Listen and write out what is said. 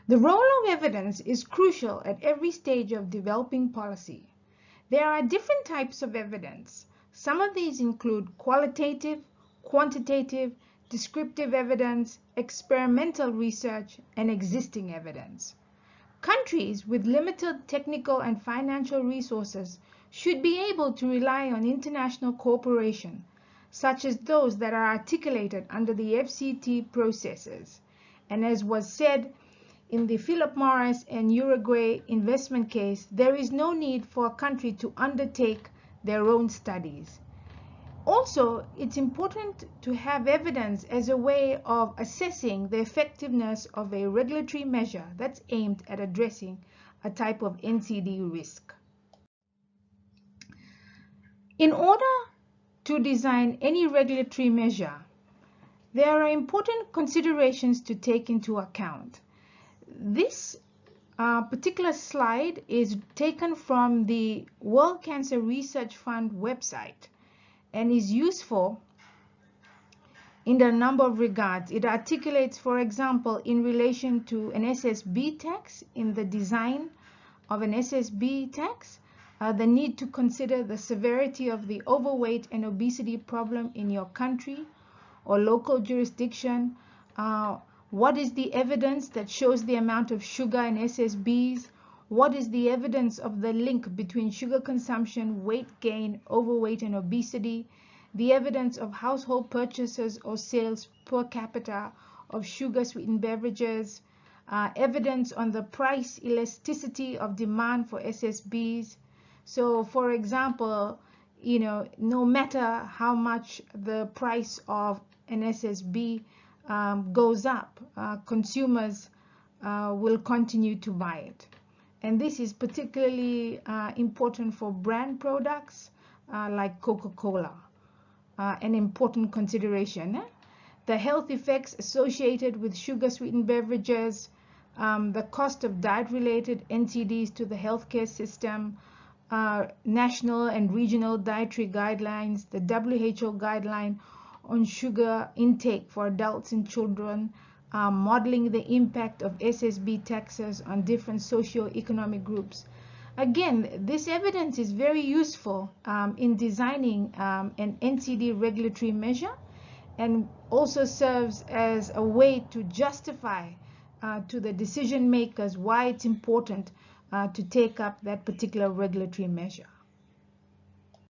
The role of evidence is crucial at every stage of developing policy. There are different types of evidence. Some of these include qualitative, quantitative, descriptive evidence, experimental research, and existing evidence. Countries with limited technical and financial resources should be able to rely on international cooperation, such as those that are articulated under the FCT processes. And as was said in the Philip Morris and Uruguay investment case, there is no need for a country to undertake their own studies. Also, it's important to have evidence as a way of assessing the effectiveness of a regulatory measure that's aimed at addressing a type of NCD risk. In order to design any regulatory measure, there are important considerations to take into account. This particular slide is taken from the World Cancer Research Fund website and is useful in a number of regards. It articulates, for example, in relation to an SSB tax, in the design of an SSB tax, the need to consider the severity of the overweight and obesity problem in your country or local jurisdiction. What is the evidence that shows the amount of sugar in SSBs? What is the evidence of the link between sugar consumption, weight gain, overweight, and obesity? The evidence of household purchases or sales per capita of sugar-sweetened beverages, evidence on the price elasticity of demand for SSBs. So, for example, no matter how much the price of an SSB goes up, consumers will continue to buy it. And this is particularly important for brand products like Coca-Cola. An important consideration. The health effects associated with sugar-sweetened beverages, the cost of diet-related NCDs to the healthcare system, national and regional dietary guidelines, the WHO guideline on sugar intake for adults and children, modeling the impact of SSB taxes on different socio-economic groups. Again, this evidence is very useful in designing an NCD regulatory measure, and also serves as a way to justify to the decision makers why it's important to take up that particular regulatory measure.